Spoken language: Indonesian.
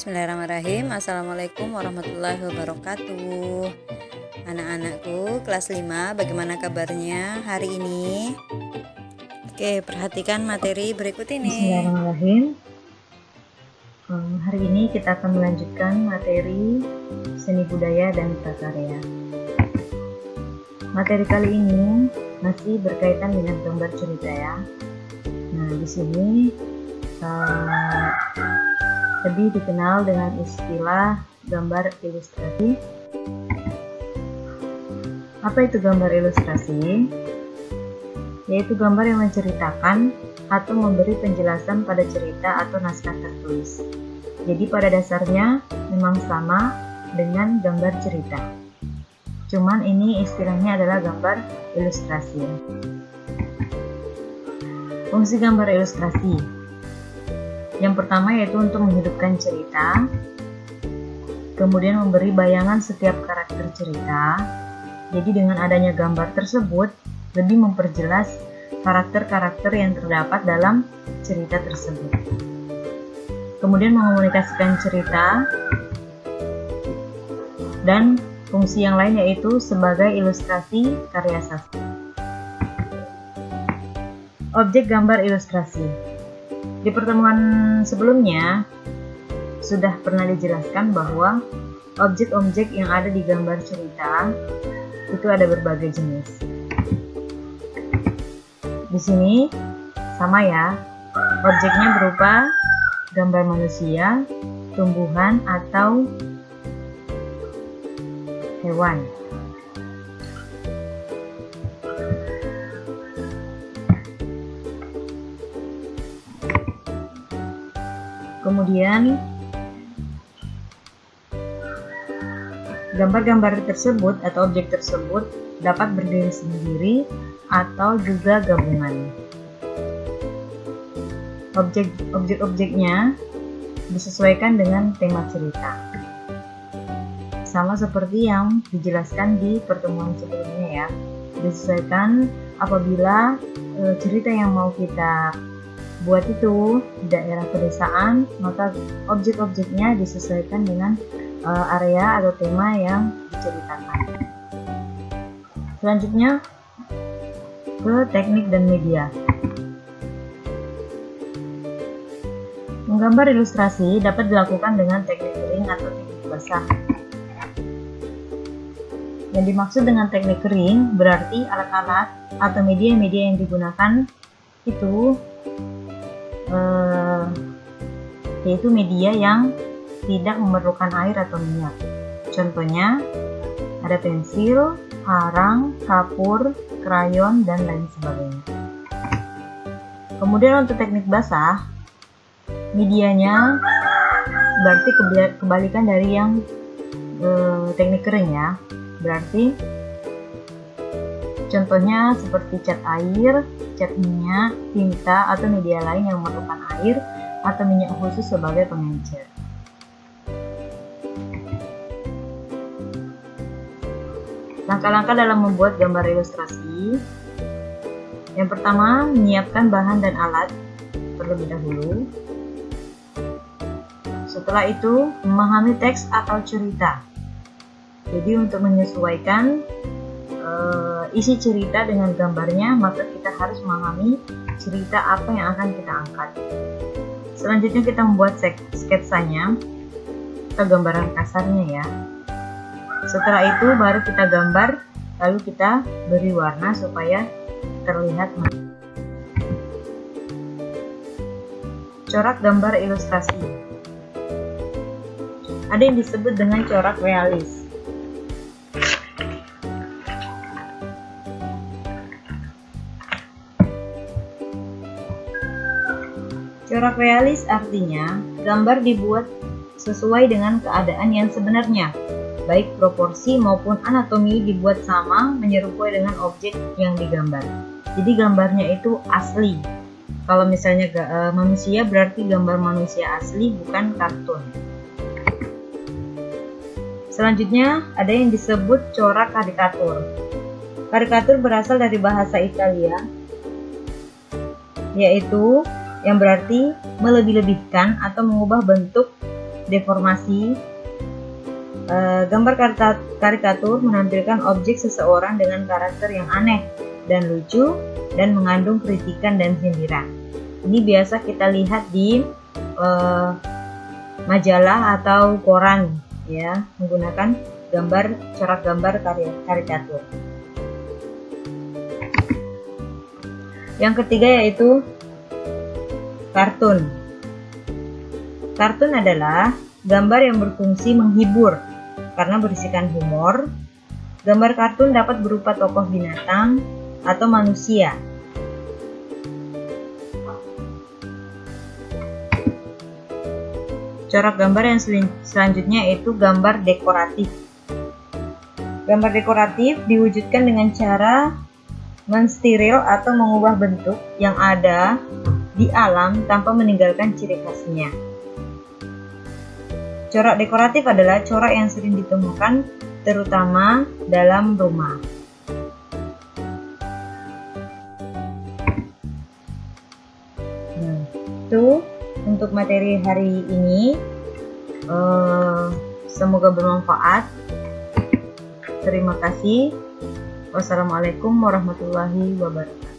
Bismillahirrahmanirrahim. Assalamualaikum warahmatullahi wabarakatuh. Anak-anakku kelas 5, bagaimana kabarnya hari ini? Oke, perhatikan materi berikut ini. Bismillahirrahmanirrahim. Hari ini kita akan melanjutkan materi seni budaya dan prakarya. Materi kali ini masih berkaitan dengan gambar cerita ya. Nah, di sini lebih dikenal dengan istilah gambar ilustrasi. Apa itu gambar ilustrasi? Yaitu gambar yang menceritakan atau memberi penjelasan pada cerita atau naskah tertulis. Jadi pada dasarnya memang sama dengan gambar cerita. Cuman ini istilahnya adalah gambar ilustrasi. Fungsi gambar ilustrasi. Yang pertama yaitu untuk menghidupkan cerita, kemudian memberi bayangan setiap karakter cerita. Jadi dengan adanya gambar tersebut, lebih memperjelas karakter-karakter yang terdapat dalam cerita tersebut. Kemudian mengomunikasikan cerita, dan fungsi yang lain yaitu sebagai ilustrasi karya sastra. Objek gambar ilustrasi. Di pertemuan sebelumnya sudah pernah dijelaskan bahwa objek-objek yang ada di gambar cerita itu ada berbagai jenis. Di sini sama ya, objeknya berupa gambar manusia, tumbuhan, atau hewan. Kemudian gambar-gambar tersebut atau objek tersebut dapat berdiri sendiri atau juga gabungan. Objek-objeknya disesuaikan dengan tema cerita. Sama seperti yang dijelaskan di pertemuan sebelumnya ya. Disesuaikan apabila cerita yang mau kita buat itu di daerah pedesaan, maka objek-objeknya disesuaikan dengan area atau tema yang diceritakan. Selanjutnya ke teknik dan media. Menggambar ilustrasi dapat dilakukan dengan teknik kering atau teknik basah. Yang dimaksud dengan teknik kering berarti alat-alat atau media-media yang digunakan itu yaitu media yang tidak memerlukan air atau minyak. Contohnya ada pensil, arang, kapur, krayon, dan lain sebagainya. Kemudian untuk teknik basah, medianya berarti kebalikan dari yang teknik kering ya. Berarti contohnya seperti cat air, cat minyak, tinta, atau media lain yang memerlukan air atau minyak khusus sebagai pengencer. Langkah-langkah dalam membuat gambar ilustrasi. Yang pertama, menyiapkan bahan dan alat terlebih dahulu. Setelah itu, memahami teks atau cerita. Jadi untuk menyesuaikan isi cerita dengan gambarnya, maka kita harus memahami cerita apa yang akan kita angkat. Selanjutnya kita membuat sketsanya atau gambaran kasarnya ya. Setelah itu baru kita gambar, lalu kita beri warna supaya terlihat. Corak gambar ilustrasi. Ada yang disebut dengan corak realis. Corak realis artinya gambar dibuat sesuai dengan keadaan yang sebenarnya, baik proporsi maupun anatomi dibuat sama menyerupai dengan objek yang digambar. Jadi gambarnya itu asli. Kalau misalnya manusia berarti gambar manusia asli, bukan kartun. Selanjutnya ada yang disebut corak karikatur. Karikatur berasal dari bahasa Italia, yaitu yang berarti melebih-lebihkan atau mengubah bentuk deformasi. Gambar karikatur menampilkan objek seseorang dengan karakter yang aneh dan lucu dan mengandung kritikan dan sindiran. Ini biasa kita lihat di majalah atau koran, ya, menggunakan corak gambar karikatur. Yang ketiga yaitu kartun. Kartun adalah gambar yang berfungsi menghibur karena berisikan humor. Gambar kartun dapat berupa tokoh binatang atau manusia. Corak gambar yang selanjutnya yaitu gambar dekoratif. Gambar dekoratif diwujudkan dengan cara mensteril atau mengubah bentuk yang ada di alam tanpa meninggalkan ciri khasnya. Corak dekoratif adalah corak yang sering ditemukan terutama dalam rumah. Itu untuk materi hari ini. Semoga bermanfaat. Terima kasih. Wassalamualaikum warahmatullahi wabarakatuh.